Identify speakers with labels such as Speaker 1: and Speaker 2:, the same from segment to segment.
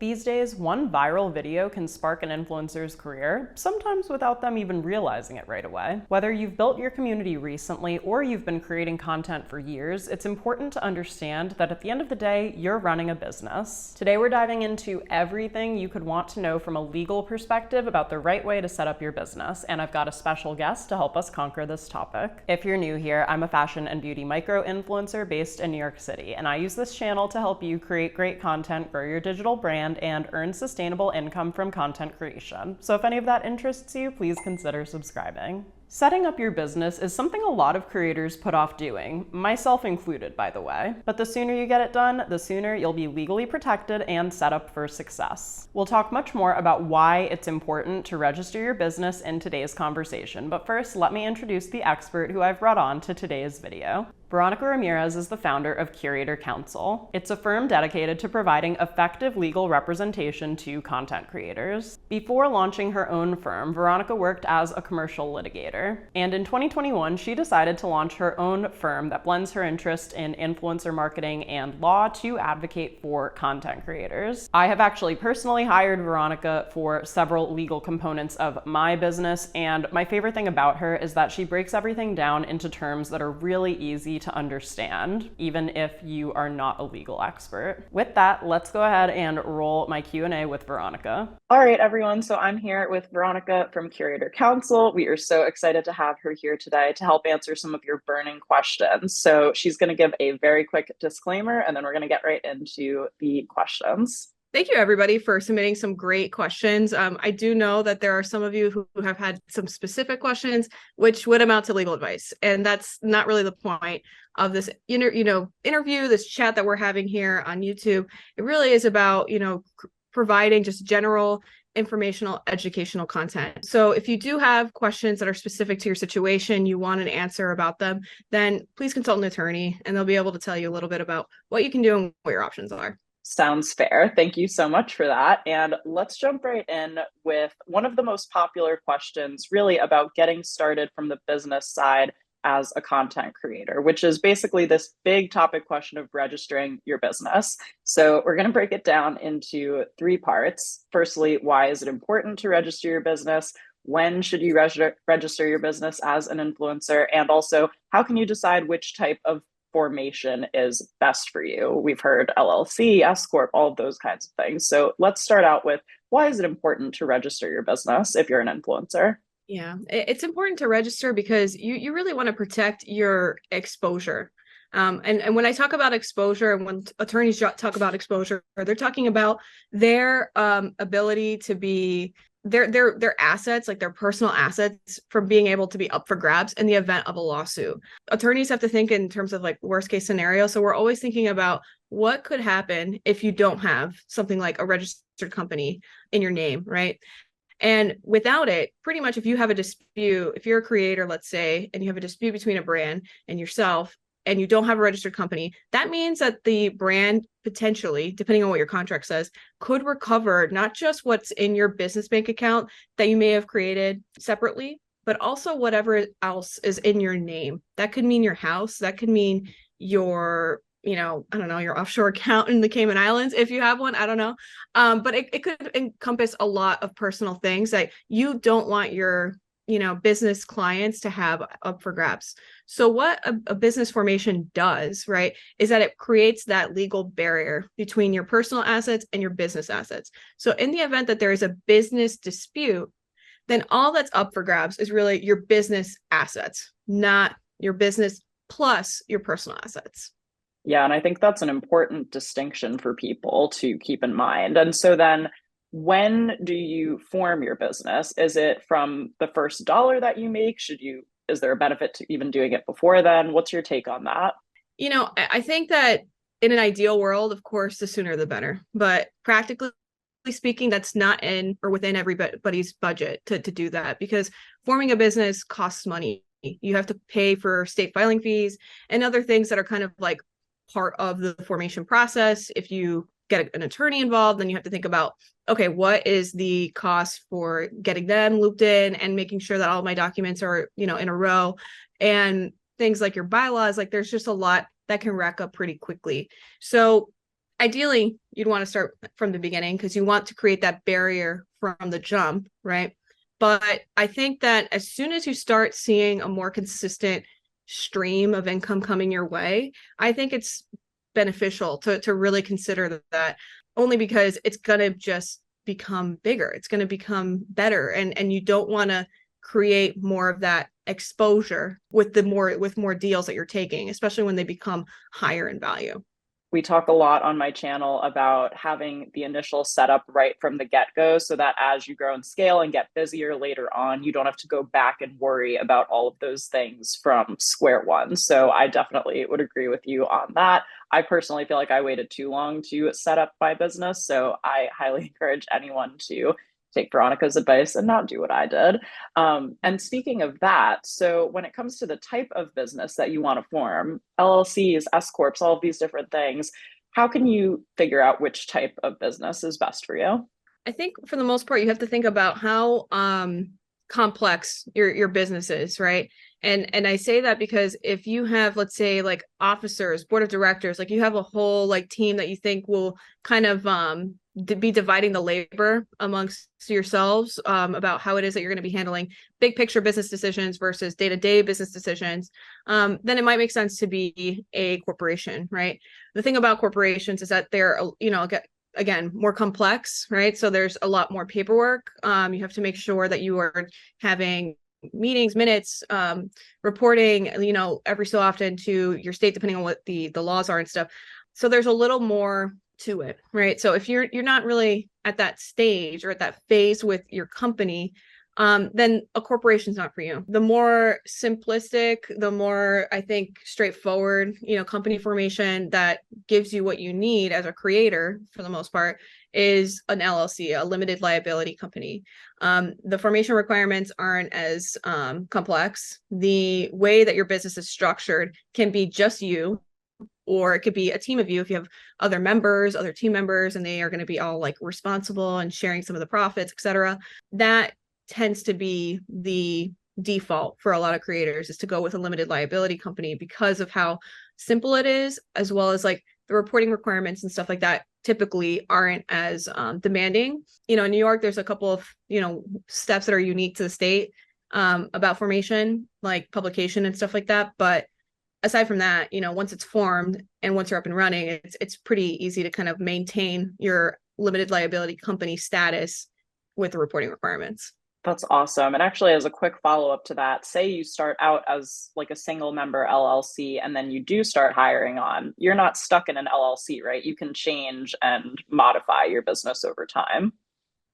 Speaker 1: These days, one viral video can spark an influencer's career, sometimes without them even realizing it right away. Whether you've built your community recently or you've been creating content for years, it's important to understand that at the end of the day, you're running a business. Today, we're diving into everything you could want to know from a legal perspective about the right way to set up your business, and I've got a special guest to help us conquer this topic. If you're new here, I'm a fashion and beauty micro-influencer based in New York City, and I use this channel to help you create great content, grow your digital brand, and earn sustainable income from content creation. So if any of that interests you, please consider subscribing. Setting up your business is something a lot of creators put off doing, myself included, by the way. But the sooner you get it done, the sooner you'll be legally protected and set up for success. We'll talk much more about why it's important to register your business in today's conversation, but first, let me introduce the expert who I've brought on to today's video. Veronica Ramirez is the founder of Curator Counsel. It's a firm dedicated to providing effective legal representation to content creators. Before launching her own firm, Veronica worked as a commercial litigator. And in 2021, she decided to launch her own firm that blends her interest in influencer marketing and law to advocate for content creators. I have actually personally hired Veronica for several legal components of my business, and my favorite thing about her is that she breaks everything down into terms that are really easy to understand, even if you are not a legal expert. With that, let's go ahead and roll my Q&A with Veronica.
Speaker 2: All right, everyone. So I'm here with Veronica from Curator Counsel. We are so excited to have her here today to help answer some of your burning questions. So she's going to give a very quick disclaimer, and then we're going to get right into the questions.
Speaker 3: Thank you, everybody, for submitting some great questions. I do know that there are some of you who have had some specific questions, which would amount to legal advice. And that's not really the point of this interview, this chat that we're having here on YouTube. It really is about, providing just general informational, educational content. So if you do have questions that are specific to your situation, you want an answer about them, then please consult an attorney, and they'll be able to tell you a little bit about what you can do and what your options are.
Speaker 2: Sounds fair. Thank you so much for that. And let's jump right in with one of the most popular questions, really about getting started from the business side as a content creator, which is basically this big topic question of registering your business. So we're going to break it down into three parts. Firstly, why is it important to register your business? When should you register your business as an influencer? And also, how can you decide which type of formation is best for you? We've heard LLC, s-corp, all of those kinds of things. So let's start out with, why is it important to register your business if you're an influencer?
Speaker 3: Yeah, it's important to register because you really want to protect your exposure. And when I talk about exposure, and when attorneys talk about exposure, they're talking about their ability to be their assets, like their personal assets, from being able to be up for grabs in the event of a lawsuit. Attorneys have to think in terms of like worst case scenario. So we're always thinking about what could happen if you don't have something like a registered company in your name, right? And without it, pretty much if you have a dispute, if you're a creator, let's say, and you have a dispute between a brand and yourself, and you don't have a registered company, that means that the brand potentially, depending on what your contract says, could recover not just what's in your business bank account that you may have created separately, but also whatever else is in your name. That could mean your house. That could mean your, your offshore account in the Cayman Islands, if you have one, I don't know. But it could encompass a lot of personal things that you don't want your business clients to have up for grabs. So what a business formation does, right, is that it creates that legal barrier between your personal assets and your business assets. So in the event that there is a business dispute, then all that's up for grabs is really your business assets, not your business plus your personal assets.
Speaker 2: Yeah, and I think that's an important distinction for people to keep in mind. And so then, when do you form your business? Is it from the first dollar that you make? Is there a benefit to even doing it before then? What's your take on that?
Speaker 3: I think that in an ideal world, of course, the sooner the better. But practically speaking, that's not in or within everybody's budget to do that, because forming a business costs money. You have to pay for state filing fees and other things that are kind of like part of the formation process. If you get an attorney involved, then you have to think about, okay, what is the cost for getting them looped in and making sure that all of my documents are, in a row, and things like your bylaws. Like, there's just a lot that can rack up pretty quickly. So Ideally, you'd want to start from the beginning because you want to create that barrier from the jump, right? But I think that as soon as you start seeing a more consistent stream of income coming your way, I think it's beneficial to really consider that, only because it's going to just become bigger. It's going to become better. And you don't want to create more of that exposure with more deals that you're taking, especially when they become higher in value.
Speaker 2: We talk a lot on my channel about having the initial setup right from the get-go so that as you grow and scale and get busier later on, you don't have to go back and worry about all of those things from square one. So I definitely would agree with you on that. I personally feel like I waited too long to set up my business, so I highly encourage anyone to take Veronica's advice and not do what I did. And speaking of that, so when it comes to the type of business that you want to form, LLCs, S-corps, all of these different things, how can you figure out which type of business is best for you?
Speaker 3: I think for the most part, you have to think about how complex your business is, right? And I say that because if you have, let's say, like officers, board of directors, like you have a whole like team that you think will kind of be dividing the labor amongst yourselves about how it is that you're going to be handling big picture business decisions versus day-to-day business decisions, then it might make sense to be a corporation, right? The thing about corporations is that they're, again, more complex, right? So there's a lot more paperwork. You have to make sure that you are having meetings, minutes, reporting, every so often to your state, depending on what the laws are and stuff. So there's a little more to it, right? So if you're not really at that stage or at that phase with your company, then a corporation's not for you. The more simplistic, the more, I think, straightforward, company formation that gives you what you need as a creator, for the most part, is an LLC, a limited liability company. The formation requirements aren't as complex. The way that your business is structured can be just you, or it could be a team of you if you have other team members, and they are going to be all like responsible and sharing some of the profits, etc. That tends to be the default for a lot of creators, is to go with a limited liability company because of how simple it is, as well as like the reporting requirements and stuff like that typically aren't as demanding. In New York, there's a couple of, steps that are unique to the state about formation, like publication and stuff like that. But aside from that, once it's formed and once you're up and running, it's pretty easy to kind of maintain your limited liability company status with the reporting requirements.
Speaker 2: That's awesome. And actually, as a quick follow-up to that, say you start out as like a single member LLC and then you do start hiring on, you're not stuck in an LLC, right? You can change and modify your business over time.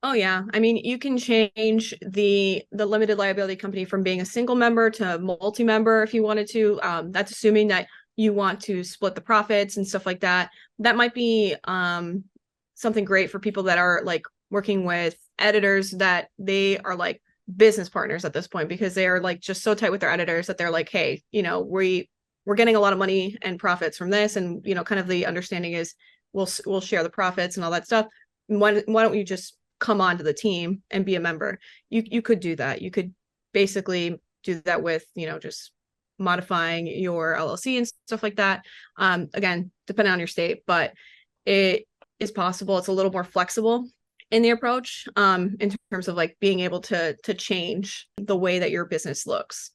Speaker 3: Oh yeah. I mean, you can change the limited liability company from being a single member to multi-member if you wanted to. That's assuming that you want to split the profits and stuff like that. That might be something great for people that are like working with editors that they are like business partners at this point, because they are like just so tight with their editors that they're like, hey, we're getting a lot of money and profits from this, and kind of the understanding is we'll share the profits and all that stuff. Why don't you just come on to the team and be a member? You could do that. You could basically do that with just modifying your LLC and stuff like that. Again, depending on your state, but it is possible. It's a little more flexible in the approach, in terms of like being able to change the way that your business looks.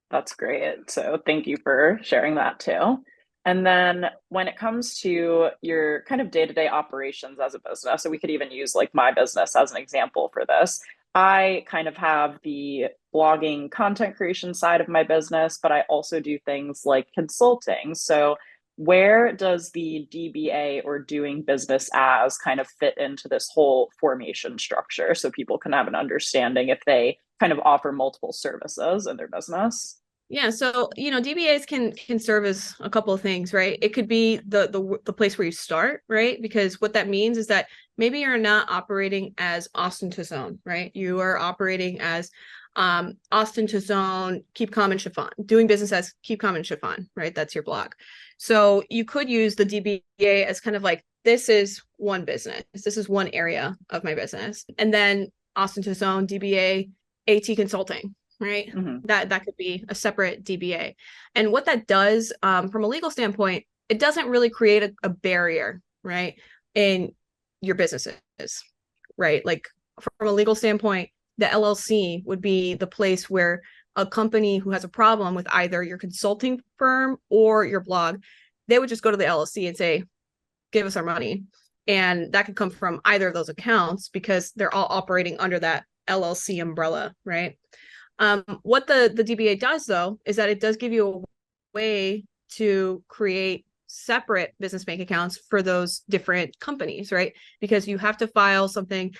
Speaker 2: That's great. So thank you for sharing that too. And then when it comes to your kind of day-to-day operations as a business, so we could even use like my business as an example for this. I kind of have the blogging content creation side of my business, but I also do things like consulting. So where does the DBA, or doing business as, kind of fit into this whole formation structure so people can have an understanding if they kind of offer multiple services in their business?
Speaker 3: Yeah, so DBAs can serve as a couple of things, right? It could be the place where you start, right? Because what that means is that maybe you're not operating as Austen Tosone, right? You are operating as Austen Tosone, Keep Calm and Chiffon, doing business as Keep Calm and Chiffon, right? That's your blog. So you could use the DBA as kind of like, this is one business. This is one area of my business. And then Austen Tosone, DBA, AT Consulting, right?
Speaker 2: Mm-hmm.
Speaker 3: That could be a separate DBA. And what that does, from a legal standpoint, it doesn't really create a barrier right, in your businesses, right? Like from a legal standpoint, the LLC would be the place where a company who has a problem with either your consulting firm or your blog, they would just go to the LLC and say, give us our money. And that could come from either of those accounts because they're all operating under that LLC umbrella, right? What the DBA does, though, is that it does give you a way to create separate business bank accounts for those different companies, right? Because you have to file something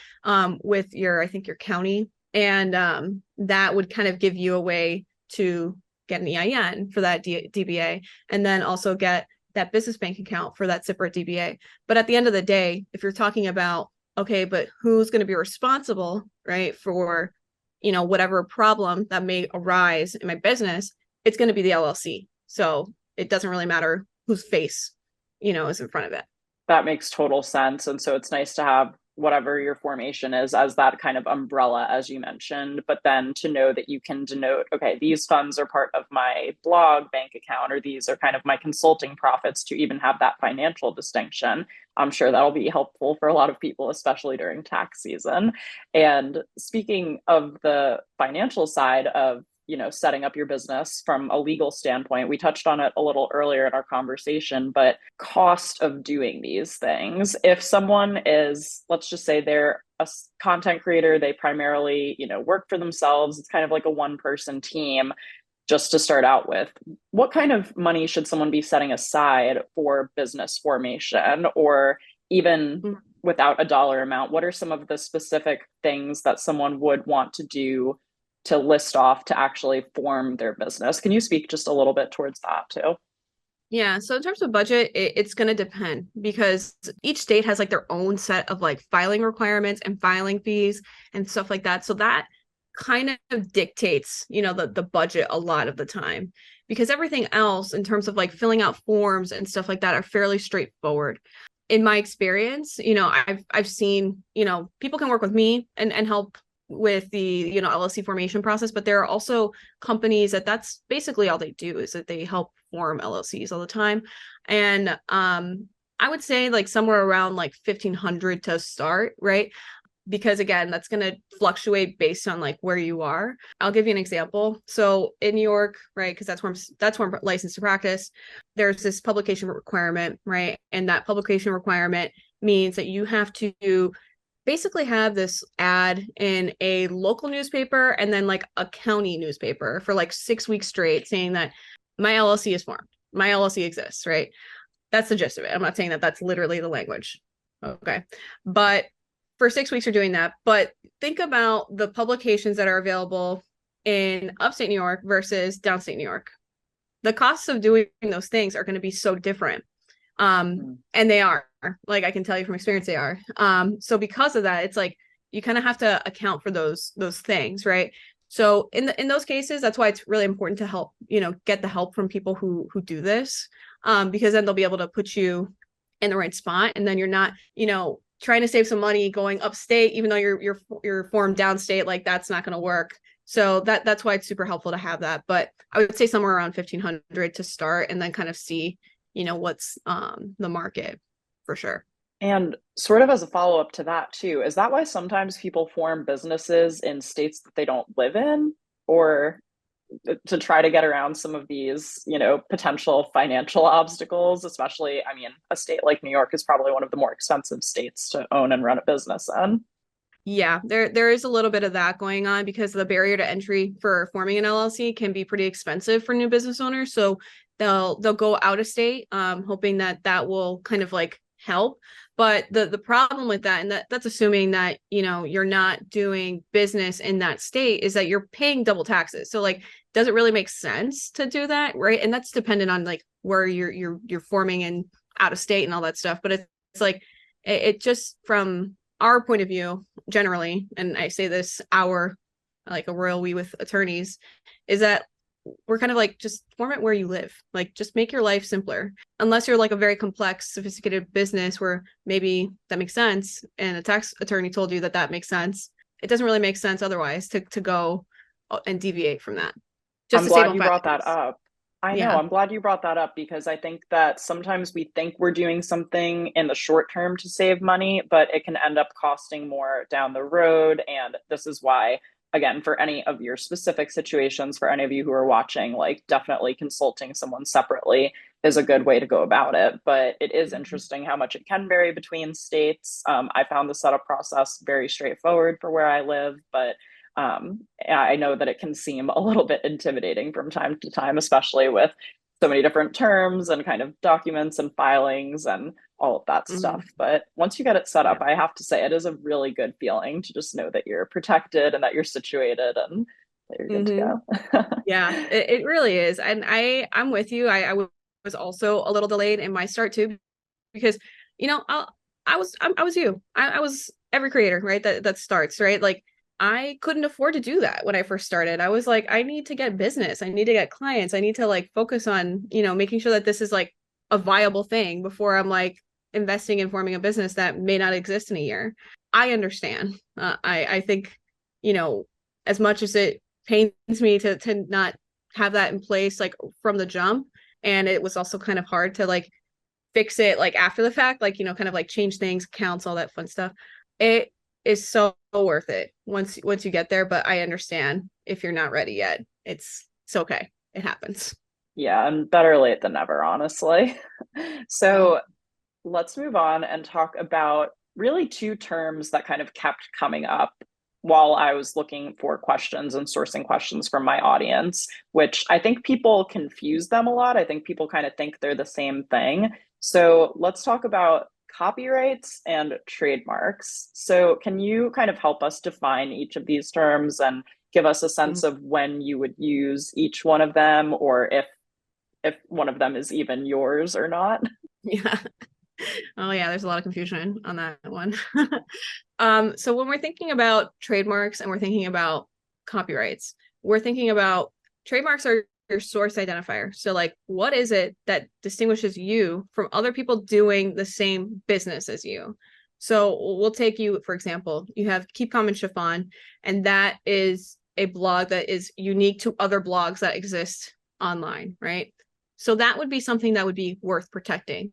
Speaker 3: with your, I think, your county, and that would kind of give you a way to get an EIN for that DBA, and then also get that business bank account for that separate DBA. But at the end of the day, if you're talking about, okay, but who's going to be responsible, right, for, you know, whatever problem that may arise in my business, it's going to be the LLC. So it doesn't really matter whose face, you know, is in front of it.
Speaker 2: That makes total sense. And so it's nice to have whatever your formation is as that kind of umbrella, as you mentioned, but then to know that you can denote, okay, these funds are part of my blog bank account, or these are kind of my consulting profits, to even have that financial distinction. I'm sure that'll be helpful for a lot of people, especially during tax season. And speaking of the financial side of, you know, setting up your business from a legal standpoint, we touched on it a little earlier in our conversation, but cost of doing these things. If someone is, let's just say they're a content creator, they primarily, you know, work for themselves, it's kind of like a one-person team just to start out with, what kind of money should someone be setting aside for business formation? Or even without a dollar amount, what are some of the specific things that someone would want to do to list off to actually form their business? Can you speak just a little bit towards that too?
Speaker 3: Yeah. So in terms of budget, it's going to depend because each state has like their own set of like filing requirements and filing fees and stuff like that. So that kind of dictates, you know, the budget a lot of the time, because everything else in terms of like filling out forms and stuff like that are fairly straightforward. In my experience, you know, I've seen, you know, people can work with me and help with the, you know, LLC formation process, but there are also companies that's basically all they do, is that they help form LLCs all the time. And I would say like somewhere around like 1,500 to start, right? Because again, that's going to fluctuate based on like where you are. I'll give you an example. So in New York, right, because that's where I'm licensed to practice, there's this publication requirement, right? And that publication requirement means that you have to basically have this ad in a local newspaper and then like a county newspaper for like 6 weeks straight, saying that my LLC is formed, my LLC exists, right? That's the gist of it. I'm not saying that that's literally the language. Okay. But for 6 weeks you're doing that. But think about the publications that are available in upstate New York versus downstate New York. The costs of doing those things are going to be so different. And they are, like, I can tell you from experience, they are. So because of that, it's like you kind of have to account for those things, right? So in those cases, that's why it's really important to help, you know, get the help from people who do this, because then they'll be able to put you in the right spot, and then you're not, you know, trying to save some money going upstate, even though you're formed downstate. Like that's not going to work. So that's why it's super helpful to have that. But I would say somewhere around 1,500 to start, and then kind of see, you know, what's the market for sure.
Speaker 2: And sort of as a follow-up to that too, is that why sometimes people form businesses in states that they don't live in, or to try to get around some of these, you know, potential financial obstacles? Especially, I mean, a state like New York is probably one of the more expensive states to own and run a business in.
Speaker 3: Yeah, there is a little bit of that going on, because the barrier to entry for forming an LLC can be pretty expensive for new business owners. So they'll go out of state, hoping that will kind of like help. But the problem with that, and that's assuming that, you know, you're not doing business in that state, is that you're paying double taxes. So like, does it really make sense to do that, right? And that's dependent on like where you're forming and out of state and all that stuff. But it's like it just, from our point of view generally, and I say this like a royal we with attorneys, is that we're kind of like, just form it where you live. Like, just make your life simpler. Unless you're like a very complex, sophisticated business where maybe that makes sense, and a tax attorney told you that makes sense. It doesn't really make sense otherwise to go and deviate from that.
Speaker 2: I'm glad you brought that up. I know.
Speaker 3: Yeah.
Speaker 2: I'm glad you brought that up because I think that sometimes we think we're doing something in the short term to save money, but it can end up costing more down the road. And this is why, again, for any of your specific situations, for any of you who are watching, like definitely consulting someone separately is a good way to go about it. But it is
Speaker 3: Mhm.
Speaker 2: interesting how much it can vary between states. I found the setup process very straightforward for where I live, but I know that it can seem a little bit intimidating from time to time, especially with so many different terms and kind of documents and filings and all of that
Speaker 3: Mhm.
Speaker 2: stuff. But once you get it set
Speaker 3: Yeah.
Speaker 2: up, I have to say it is a really good feeling to just know that you're protected and that you're situated and that you're good to
Speaker 3: Hmm.
Speaker 2: go.
Speaker 3: Yeah, it really is. And I'm with you. Was also a little delayed in my start too, because, you know, I was you. I was every creator, right? That starts, right? Like I couldn't afford to do that when I first started. I was like, I need to get business. I need to get clients. I need to like focus on, making sure that this is like a viable thing before I'm like investing in forming a business that may not exist in a year. I understand. I think, you know, as much as it pains me to not have that in place like from the jump, and it was also kind of hard to like fix it like after the fact, like kind of like change things, counts, all that fun stuff. It is so worth it once you get there, but I understand if you're not ready yet. It's okay. It happens.
Speaker 2: Yeah, and better late than never, honestly.
Speaker 3: Yeah.
Speaker 2: So let's move on and talk about really two terms that kind of kept coming up while I was looking for questions and sourcing questions from my audience, which I think people confuse them a lot. I think people kind of think they're the same thing. So let's talk about copyrights and trademarks. So, can you kind of help us define each of these terms and give us a sense of when you would use each one of them, or if one of them is even yours or not?
Speaker 3: Yeah. Oh yeah, there's a lot of confusion on that one. So when we're thinking about trademarks and we're thinking about copyrights, we're thinking about trademarks are your source identifier. So like what is it that distinguishes you from other people doing the same business as you? So we'll take you, for example, you have Keep Calm and Chiffon, and that is a blog that is unique to other blogs that exist online, right? So that would be something that would be worth protecting.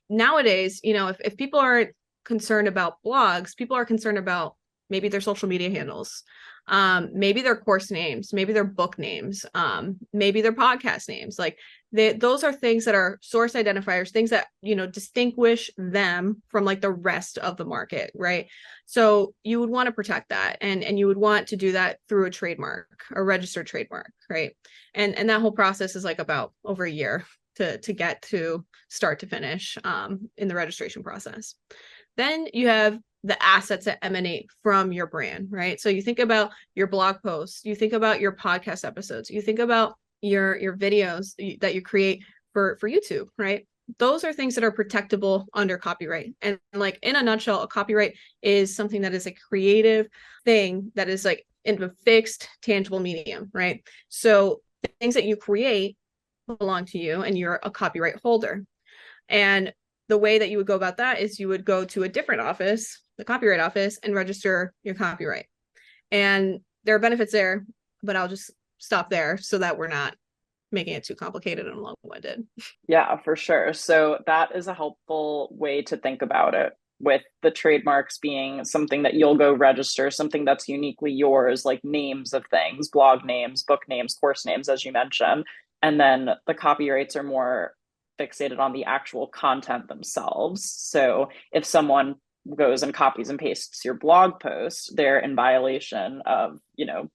Speaker 3: Nowadays, if people aren't concerned about blogs, people are concerned about maybe their social media handles, maybe their course names, maybe their book names, maybe their podcast names. Like those are things that are source identifiers, things that distinguish them from like the rest of the market, right? So you would want to protect that, and you would want to do that through a trademark, a registered trademark, right? And that whole process is like about over a year to get to start to finish in the registration process. Then you have the assets that emanate from your brand, right? So you think about your blog posts, you think about your podcast episodes, you think about your videos that you create for YouTube, right? Those are things that are protectable under copyright. And like in a nutshell, a copyright is something that is a creative thing that is like in a fixed, tangible medium, right? So things that you create belong to you and you're a copyright holder. And the way that you would go about that is you would go to a different office, the copyright office, and register your copyright. And there are benefits there, but I'll just stop there so that we're not making it too complicated and long-winded.
Speaker 2: Yeah, for sure. So that is a helpful way to think about it, with the trademarks being something that you'll go register, something that's uniquely yours, like names of things, blog names, book names, course names, as you mentioned. And then the copyrights are more fixated on the actual content themselves. So if someone goes and copies and pastes your blog post, they're in violation of,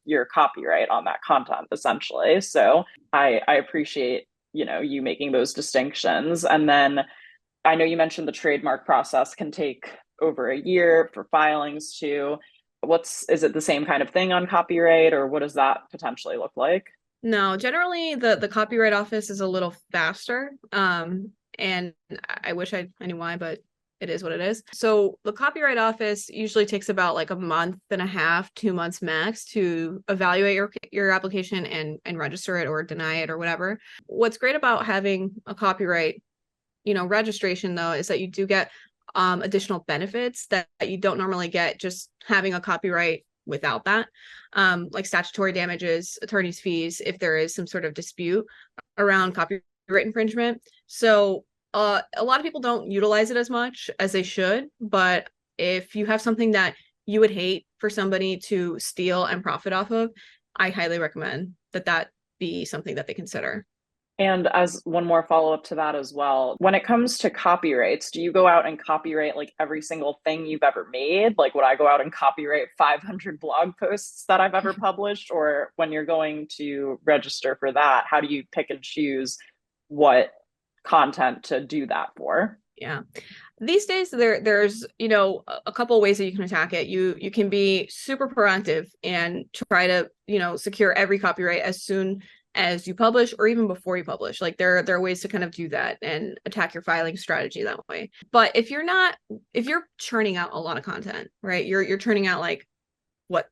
Speaker 2: your copyright on that content, essentially. So I appreciate, you making those distinctions. And then I know you mentioned the trademark process can take over a year for filings too. Is it the same kind of thing on copyright, or what does that potentially look like?
Speaker 3: No, generally the copyright office is a little faster. And I wish I knew why, but it is what it is. So the copyright office usually takes about like a month and a half, 2 months max to evaluate your application and register it or deny it or whatever. What's great about having a copyright, registration though, is that you do get additional benefits that you don't normally get just having a copyright without that, like statutory damages, attorney's fees, if there is some sort of dispute around copyright infringement. So a lot of people don't utilize it as much as they should, but if you have something that you would hate for somebody to steal and profit off of, I highly recommend that be something that they consider.
Speaker 2: And as one more follow-up to that as well, when it comes to copyrights, do you go out and copyright like every single thing you've ever made? Like, would I go out and copyright 500 blog posts that I've ever published? Or when you're going to register for that, how do you pick and choose what content to do that for?
Speaker 3: Yeah. These days there's, you know, a couple of ways that you can attack it. You can be super proactive and try to, you know, secure every copyright as soon as you publish or even before you publish. Like there are ways to kind of do that and attack your filing strategy that way. But if you're churning out a lot of content, right? You're churning out like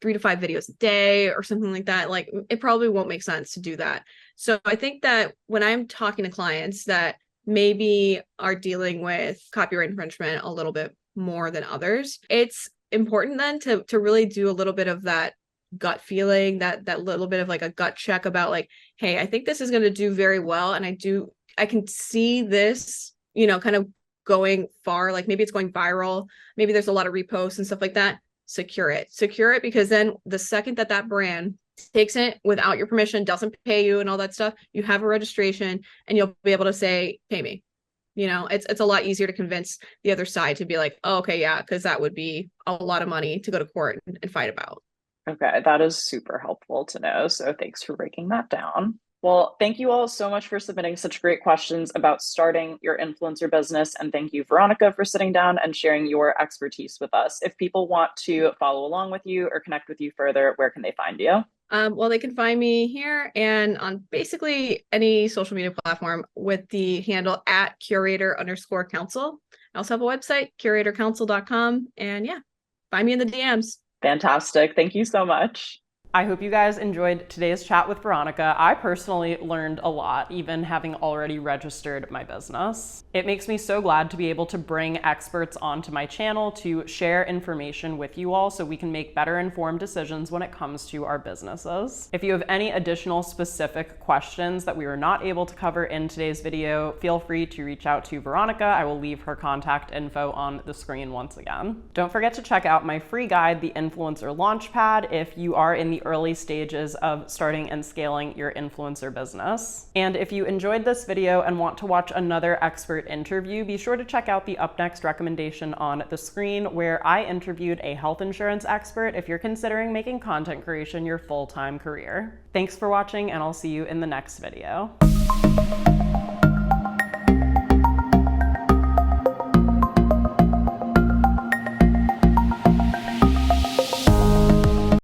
Speaker 3: 3 to 5 videos a day or something like that, like it probably won't make sense to do that. So I think that when I'm talking to clients that maybe are dealing with copyright infringement a little bit more than others, it's important then to really do a little bit of that gut feeling, that little bit of like a gut check about like, hey, I think this is going to do very well, and I can see this, you know, kind of going far, like maybe it's going viral, maybe there's a lot of reposts and stuff like that. Secure it, because then the second that brand takes it without your permission, doesn't pay you and all that stuff, you have a registration and you'll be able to say, pay me. You know, it's a lot easier to convince the other side to be like, oh, okay, yeah, because that would be a lot of money to go to court and fight about.
Speaker 2: Okay, that is super helpful to know. So thanks for breaking that down. Well, thank you all so much for submitting such great questions about starting your influencer business. And thank you, Veronica, for sitting down and sharing your expertise with us. If people want to follow along with you or connect with you further, where can they find you?
Speaker 3: Well, they can find me here and on basically any social media platform with the handle @curator_counsel. I also have a website, curatorcounsel.com. And yeah, find me in the DMs.
Speaker 2: Fantastic. Thank you so much.
Speaker 1: I hope you guys enjoyed today's chat with Veronica. I personally learned a lot, even having already registered my business. It makes me so glad to be able to bring experts onto my channel to share information with you all so we can make better informed decisions when it comes to our businesses. If you have any additional specific questions that we were not able to cover in today's video, feel free to reach out to Veronica. I will leave her contact info on the screen once again. Don't forget to check out my free guide, The Influencer Launchpad, if you are in the early stages of starting and scaling your influencer business. And if you enjoyed this video and want to watch another expert interview, be sure to check out the up next recommendation on the screen, where I interviewed a health insurance expert if you're considering making content creation your full-time career. Thanks for watching, and I'll see you in the next video.